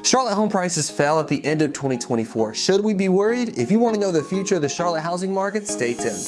Charlotte home prices fell at the end of 2024. Should we be worried? If you want to know the future of the Charlotte housing market, stay tuned.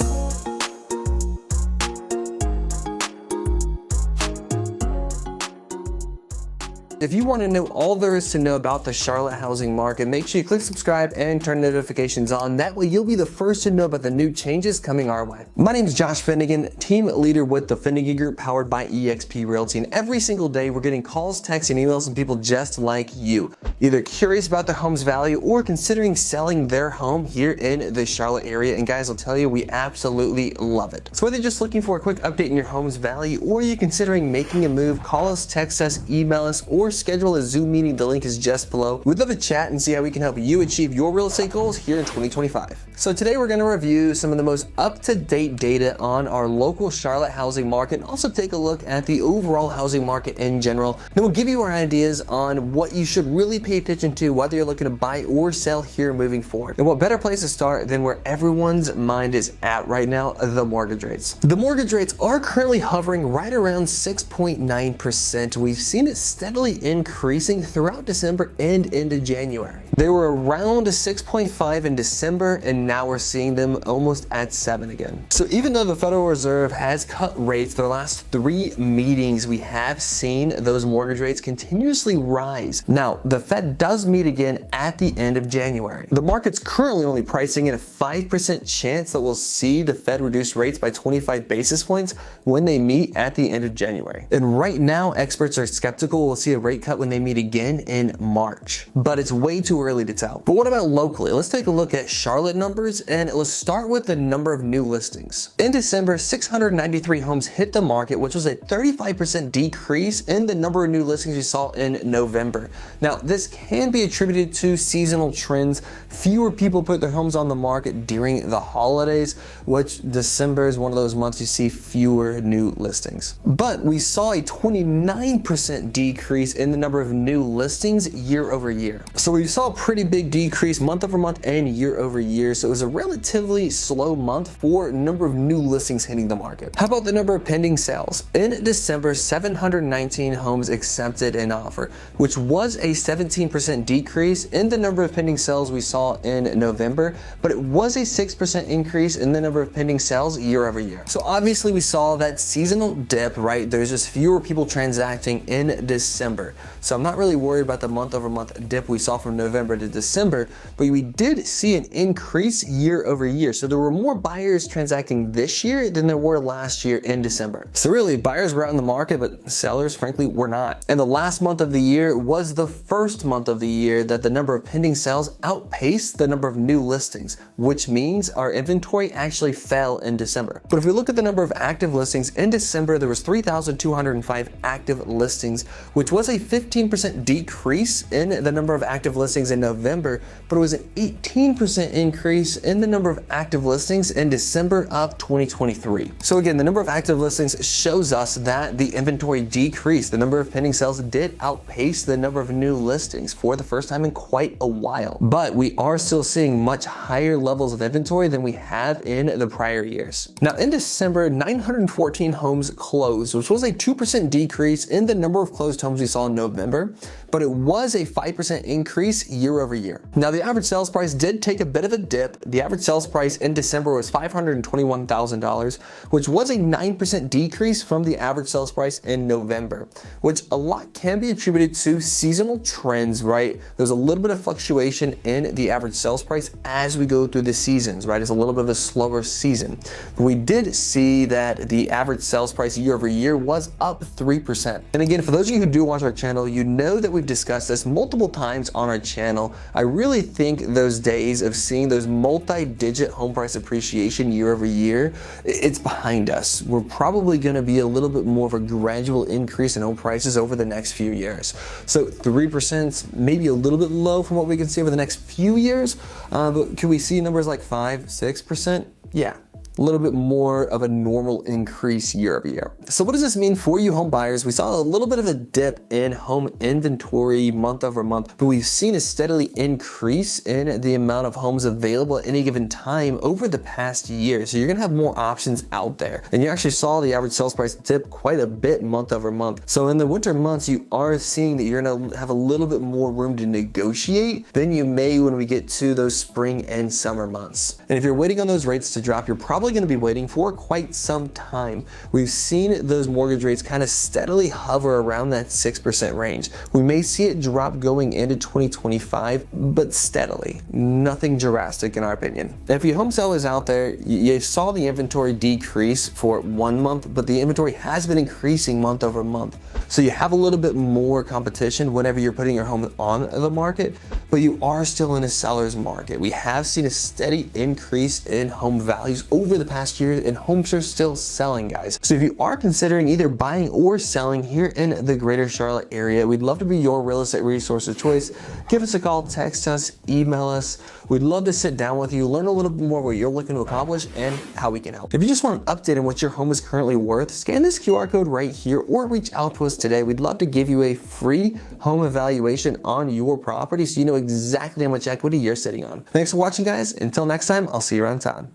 If you want to know all there is to know about the Charlotte housing market, make sure you click subscribe and turn notifications on. That way you'll be the first to know about the new changes coming our way. My name is Josh Finigan, team leader with the Finigan Group powered by eXp Realty. And every single day we're getting calls, texts, and emails from people just like you, either curious about their home's value or considering selling their home here in the Charlotte area. And guys, I'll tell you, we absolutely love it. So whether you're just looking for a quick update in your home's value or you're considering making a move, call us, text us, email us, or schedule a Zoom meeting. The link is just below. We'd love to chat and see how we can help you achieve your real estate goals here in 2025. So today we're going to review some of the most up-to-date data on our local Charlotte housing market and also take a look at the overall housing market in general. Then we'll give you our ideas on what you should really pay attention to whether you're looking to buy or sell here moving forward. And what better place to start than where everyone's mind is at right now, the mortgage rates. The mortgage rates are currently hovering right around 6.9%. We've seen it steadily increasing throughout December and into January. They were around 6.5 in December, and now we're seeing them almost at 7 again. So even though the Federal Reserve has cut rates the last 3 meetings, we have seen those mortgage rates continuously rise. Now, the Fed does meet again at the end of January. The market's currently only pricing in a 5% chance that we'll see the Fed reduce rates by 25 basis points when they meet at the end of January. And right now, experts are skeptical we'll see a rate cut when they meet again in March, but it's way too early to tell. But what about locally? Let's take a look at Charlotte numbers, and let's start with the number of new listings. In December, 693 homes hit the market, which was a 35% decrease in the number of new listings we saw in November. Now, this can be attributed to seasonal trends. Fewer people put their homes on the market during the holidays, which December is one of those months you see fewer new listings. But we saw a 29% decrease in the number of new listings year over year. So we saw a pretty big decrease month over month and year over year. So it was a relatively slow month for number of new listings hitting the market. How about the number of pending sales? In December, 719 homes accepted an offer, which was a 17% decrease in the number of pending sales we saw in November, but it was a 6% increase in the number of pending sales year over year. So obviously we saw that seasonal dip, right? There's just fewer people transacting in December. So I'm not really worried about the month over month dip we saw from November to December, but we did see an increase year over year. So there were more buyers transacting this year than there were last year in December. So really, buyers were out in the market, but sellers, frankly, were not. And the last month of the year was the first month of the year that the number of pending sales outpaced the number of new listings, which means our inventory actually fell in December. But if we look at the number of active listings in December, there was 3,205 active listings, which was a 15% decrease in the number of active listings in November, but it was an 18% increase in the number of active listings in December of 2023. So again, the number of active listings shows us that the inventory decreased. The number of pending sales did outpace the number of new listings for the first time in quite a while, but we are still seeing much higher levels of inventory than we have in the prior years. Now in December, 914 homes closed, which was a 2% decrease in the number of closed homes we saw in November, but it was a 5% increase year over year. Now the average sales price did take a bit of a dip. The average sales price in December was $521,000, which was a 9% decrease from the average sales price in November, which a lot can be attributed to seasonal trends, right? There's a little bit of fluctuation in the average sales price as we go through the seasons, right? It's a little bit of a slower season. But we did see that the average sales price year over year was up 3%. And again, for those of you who do watch our channel, you know that we've discussed this multiple times on our channel. I really think those days of seeing those multi-digit home price appreciation year over year, it's behind us. We're probably going to be a little bit more of a gradual increase in home prices over the next few years. So 3%, maybe a little bit low from what we can see over the next few years, but can we see numbers like 5, 6%? Yeah. a little bit more of a normal increase year over year. So what does this mean for you home buyers? We saw a little bit of a dip in home inventory month over month, but we've seen a steadily increase in the amount of homes available at any given time over the past year. So you're gonna have more options out there. And you actually saw the average sales price dip quite a bit month over month. So in the winter months, you are seeing that you're gonna have a little bit more room to negotiate than you may when we get to those spring and summer months. And if you're waiting on those rates to drop, you're probably gonna be waiting for quite some time. We've seen those mortgage rates kind of steadily hover around that 6% range. We may see it drop going into 2025, but steadily, nothing drastic in our opinion. If you home sellers out there, you saw the inventory decrease for 1 month, but the inventory has been increasing month over month. So you have a little bit more competition whenever you're putting your home on the market, but you are still in a seller's market. We have seen a steady increase in home values over the past year, and homes are still selling, guys. So if you are considering either buying or selling here in the greater Charlotte area, we'd love to be your real estate resource of choice. Give us a call, text us, email us. We'd love to sit down with you, learn a little bit more what you're looking to accomplish and how we can help. If you just want an update on what your home is currently worth, scan this QR code right here or reach out to us today. We'd love to give you a free home evaluation on your property so you know exactly how much equity you're sitting on. Thanks for watching, guys. Until next time, I'll see you around town.